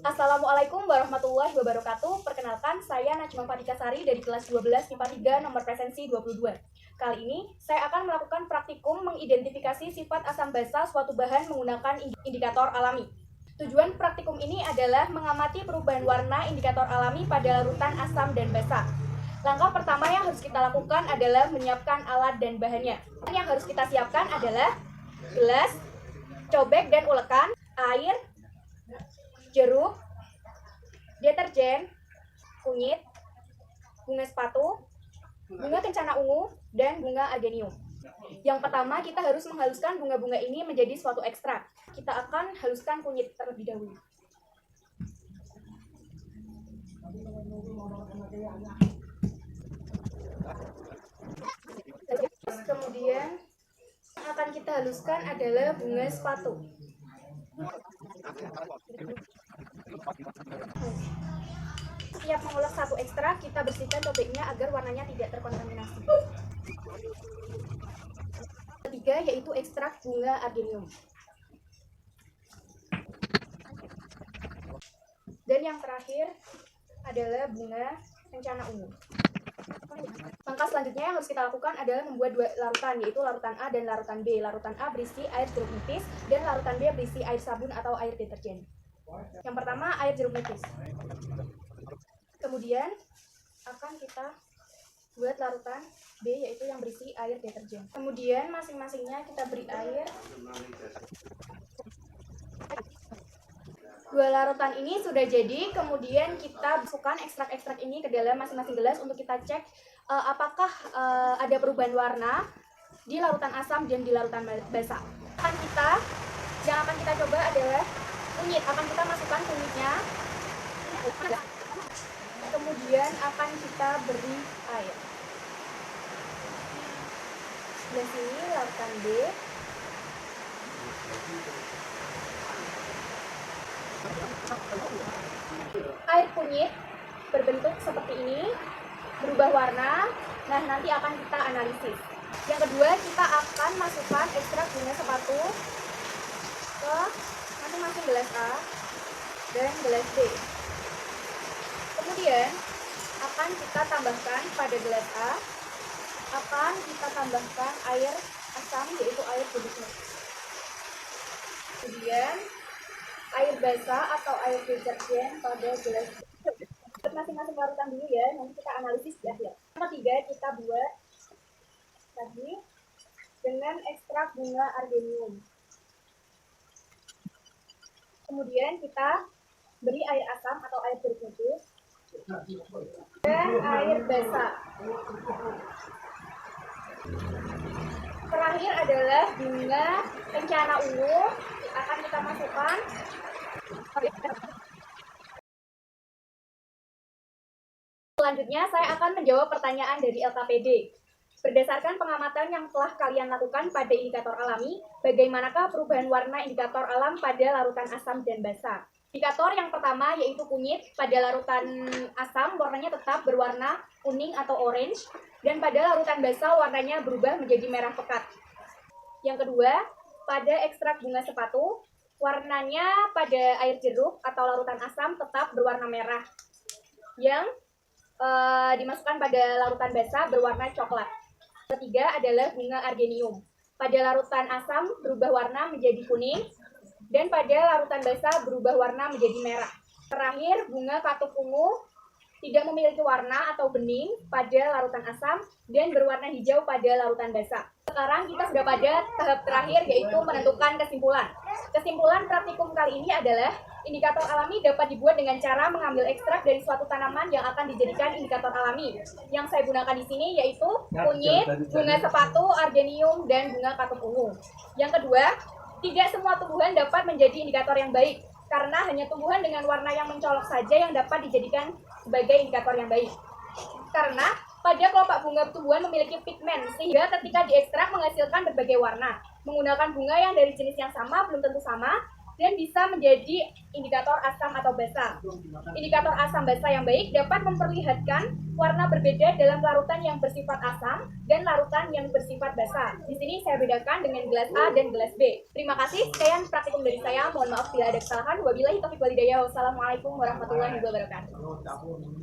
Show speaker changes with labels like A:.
A: Assalamualaikum warahmatullahi wabarakatuh. Perkenalkan, saya Najma Fatika Sari dari kelas 12 MIPA 3 nomor presensi 22. Kali ini, saya akan melakukan praktikum mengidentifikasi sifat asam basa suatu bahan menggunakan indikator alami. Tujuan praktikum ini adalah mengamati perubahan warna indikator alami pada larutan asam dan basa. Langkah pertama yang harus kita lakukan adalah menyiapkan alat dan bahannya. Yang harus kita siapkan adalah gelas, cobek dan ulekan, air, jeruk, deterjen, kunyit, bunga sepatu, bunga kencana ungu, dan bunga argenium. Yang pertama, kita harus menghaluskan bunga-bunga ini menjadi suatu ekstrak. Kita akan haluskan kunyit terlebih dahulu. Kemudian yang akan kita haluskan adalah bunga sepatu. Setiap mengulek satu ekstrak, kita bersihkan cobeknya agar warnanya tidak terkontaminasi. Ketiga yaitu ekstrak bunga argenium. Dan yang terakhir adalah bunga kencana ungu. Langkah selanjutnya yang harus kita lakukan adalah membuat dua larutan, yaitu larutan A dan larutan B. Larutan A berisi air jeruk nipis dan larutan B berisi air sabun atau air deterjen. Yang pertama, air jeruk nipis. Kemudian akan kita buat larutan B, yaitu yang berisi air deterjen. Kemudian masing-masingnya kita beri air. Dua larutan ini sudah jadi, kemudian kita masukkan ekstrak-ekstrak ini ke dalam masing-masing gelas untuk kita cek apakah ada perubahan warna di larutan asam dan di larutan basa. Yang akan kita coba adalah kunyit. Akan kita masukkan kunyitnya. Kemudian akan kita beri air. Dan sini larutan B. Air kunyit berbentuk seperti ini, berubah warna. Nah, nanti akan kita analisis. Yang kedua, kita akan masukkan ekstrak bunga sepatu ke masing-masing gelas A dan gelas B. Kemudian akan kita tambahkan pada gelas A, akan kita tambahkan air asam, yaitu air jeruk nipis. Kemudian air basa atau air deterjen pada gelas B. Masing-masing larutan dulu ya, nanti kita analisis di akhir. Yang ketiga, kita buat tadi dengan ekstrak bunga argenium. Kemudian kita beri air asam atau air jeruk nipis dan air basa. Terakhir adalah bunga kencana ungu, akan kita masukkan. Selanjutnya, saya akan menjawab pertanyaan dari LKPD. Berdasarkan pengamatan yang telah kalian lakukan pada indikator alami, bagaimanakah perubahan warna indikator alam pada larutan asam dan basa? Indikator yang pertama yaitu kunyit. Pada larutan asam warnanya tetap berwarna kuning atau orange, dan pada larutan basa warnanya berubah menjadi merah pekat. Yang kedua, pada ekstrak bunga sepatu, warnanya pada air jeruk atau larutan asam tetap berwarna merah. Yang dimasukkan pada larutan basa berwarna coklat. Ketiga adalah bunga argenium. Pada larutan asam berubah warna menjadi kuning, dan pada larutan basa berubah warna menjadi merah. Terakhir, bunga katuk ungu tidak memiliki warna atau bening pada larutan asam dan berwarna hijau pada larutan basa. Sekarang kita sudah pada tahap terakhir, yaitu menentukan kesimpulan. Kesimpulan praktikum kali ini adalah indikator alami dapat dibuat dengan cara mengambil ekstrak dari suatu tanaman yang akan dijadikan indikator alami. Yang saya gunakan di sini yaitu kunyit, bunga sepatu, argenium, dan bunga katuk ungu. Yang kedua, tidak semua tumbuhan dapat menjadi indikator yang baik, karena hanya tumbuhan dengan warna yang mencolok saja yang dapat dijadikan sebagai indikator yang baik. Karena pada kelopak bunga tumbuhan memiliki pigmen, sehingga ketika diekstrak menghasilkan berbagai warna. Menggunakan bunga yang dari jenis yang sama belum tentu sama, dan bisa menjadi indikator asam atau basa. Indikator asam basa yang baik dapat memperlihatkan warna berbeda dalam larutan yang bersifat asam dan larutan yang bersifat basa. Di sini saya bedakan dengan gelas A dan gelas B. Terima kasih, sekian praktikum dari saya. Mohon maaf bila ada kesalahan. Wabillahi taufiq walhidayah. Wassalamualaikum warahmatullahi wabarakatuh.